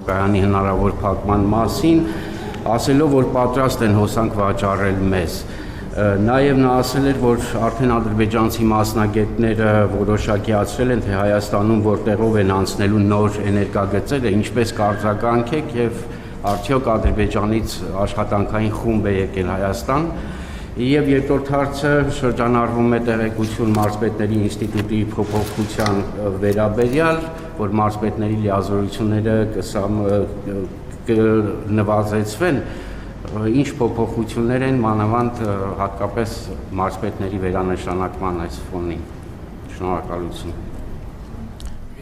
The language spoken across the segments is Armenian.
կայանի հնարավոր փակման մասին, ասելով, որ պատրաստ են հոսանք վաճառել մեզ։ Նաև նա ասել էր, որ արդեն ադրբեջանցի մասնագետները որոշակիացրել են, թե Հայաստանում որտեղով են անցնելու նոր էներգագծերը, ինչպես կարձագանքեք եւ արդյոք Ադրբեջանից աշխատանքային խումբ է եկել Հայաստան։ Եվ երկրորդ հարցը շրջանառվում է տեղեկություն մարզպետների ինստիտուտի փոփոխության վերաբերյալ, որ մարզպետների լիազորությունները կնվազեցվեն, ինչ փոփոխություններ են մանավանդ հատկապես մարզպետների վերանշանակման այս ֆոնին։ Շնորհակալություն։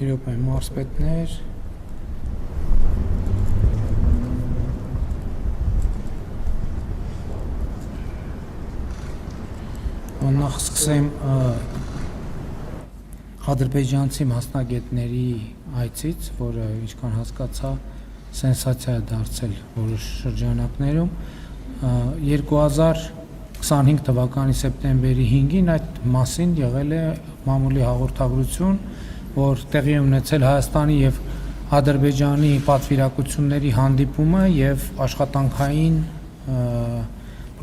Իրոք է մարզպետներ Նախ սկսեմ ադրբեջանցի մասնագետների այցից, որը ինչքան հասկացա սենսացիա է դարձել որոշ շրջանակներում 2025 թվականի սեպտեմբերի 5-ին այդ մասին եղել է մամուլի հաղորդագրություն, որ տեղի ունեցել Հայաստանի եւ Ադրբեջանի պատվիրակությունների հանդիպումը եւ աշխատանքային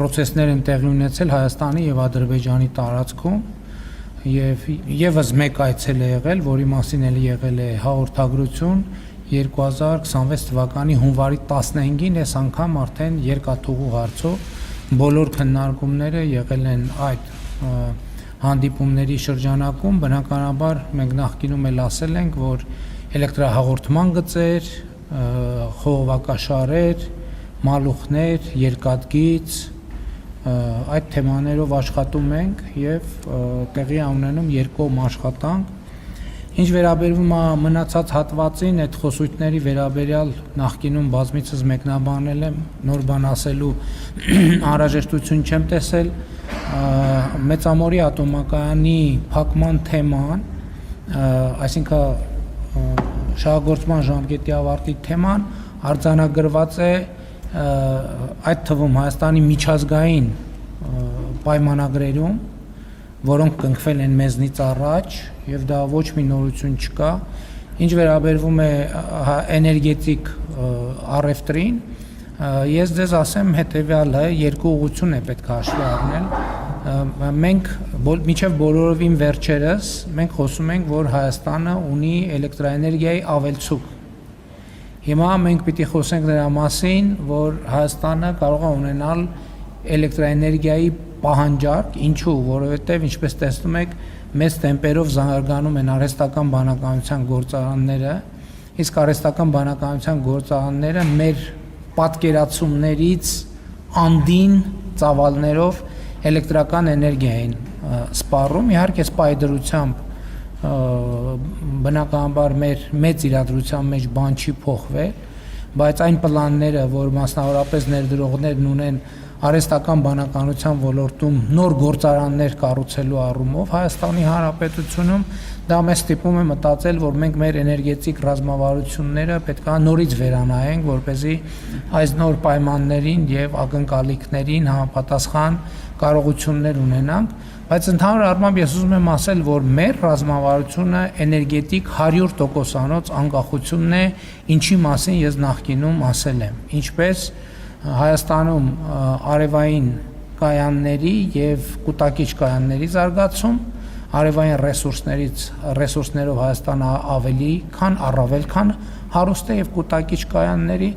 պրոցեսներ են տեղի ունեցել Հայաստանի եւ Ադրբեջանի տարածքում եւ եւս մեկ այցել է եղել, որի մասին էլ եղել է հաղորդագրություն 2026 թվականի հունվարի 15-ին, այս անգամ արդեն երկաթուղու հարցով բոլոր քննարկումները եղել են այդ հանդիպումների շրջանակում, բնականաբար մենք նախկինում էլ ասել ենք, որ էլեկտրահաղորդման գծեր, խողովակաշարեր, մալուխներ, երկաթգիծ այդ թեմաներով աշխատում ենք եւ տեղի ունենում երկկողմ աշխատանք։ Ինչ վերաբերվում է մնացած հատվածին, այդ խոսույթների վերաբերյալ նախկինում բազմիցս մեկնաբանել եմ, նոր բան ասելու անհրաժեշտություն չեմ տեսել։ Մեծամորի ատոմակայանի փակման թեման, այսինքն շահագործման ժամկետի ավարտի թեման արձանագրված է այդ թվում Հայաստանի միջազգային պայմանագրերում, որոնք կնքվել են մեզնից առաջ եւ դա ոչ մի նորություն չկա։ Ինչ վերաբերվում է էներգետիկ առևտրին, ես ձեզ ասեմ հետեւյալը, երկու ուղղություն է պետք է հաշվի առնել։ Մենք մինչև բոլորովին վերջերս մենք խոսում ենք, որ Հայաստանը ունի էլեկտրաէներգիայի ավելցուկ։ Հիմա մենք պիտի խոսենք նրա մասին, որ Հայաստանը կարող է ունենալ էլեկտրաէներգիայի պահանջարկ, ինչու, որովհետև ինչպես տեսնում եք, մեծ տեմպերով զարգանում են արհեստական բանականության գործարանները, իսկ արհեստական բանականության գործարանները մեր պատկերացումներից անդին ծավալներով էլեկտրական էներգիա են սպառում, իհարկե սպայդրությամբ բնականաբար մեր մեծ իրադրության մեջ բան չի փոխվել, բայց այն պլանները, որ մասնավորապես ներդրողներն ունեն արհեստական բանականության ոլորտում նոր գործարաններ կառուցելու առումով Հայաստանի Հանրապետությունում, դա մեզ ստիպում է մտածել, որ մենք մեր էներգետիկ ռազմավարությունները պետք է նորից վերանայենք, որպեսզի այս նոր պայմաններին եւ ակնկալիքներին համապատասխան կարողություններ ունենանք, բայց ընդհանուր առմամբ ես ուզում եմ ասել, որ մեր ռազմավարությունը էներգետիկ 100%-անոց անկախությունն է, ինչի մասին ես նախկինում ասել եմ, ինչպես Հայաստանում արևային կայանների եւ կուտակիչ կայանների զարգացում, արևային ռեսուրսներով Հայաստանը ավելի քան առավել քան հարուստ է եւ կուտակիչ կայանների,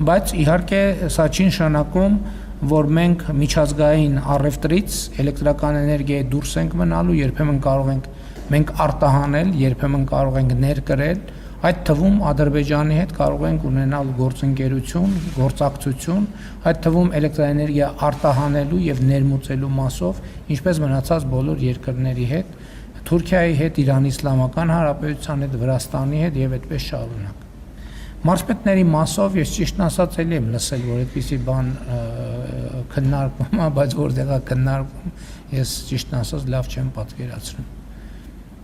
բայց իհարկե սա չի նշանակում, որ մենք միջազգային առևտրից էլեկտրական էներգիայի դուրս ենք մնալու, երբեմն կարող ենք մենք արտահանել, երբեմն կարող ենք ներկրել, այդ թվում Ադրբեջանի հետ կարող ենք ունենալ գործընկերություն, գործակցություն, այդ թվում էլեկտրաէներգիա արտահանելու եւ ներմուծելու մասով, ինչպես մնացած բոլոր երկրների հետ, Թուրքիայի հետ, Իրանի Իսլամական Հանրապետության հետ, Վրաստանի հետ եւ այդպես շարունակ։ Մարզպետների մասով ես ճիշտն ասած էլի եմ լսել, որ այդպիսի բան քննարկվում է, բայց որտեղ է քննարկվում, ես ճիշտն ասած լավ չեմ պատկերացնում։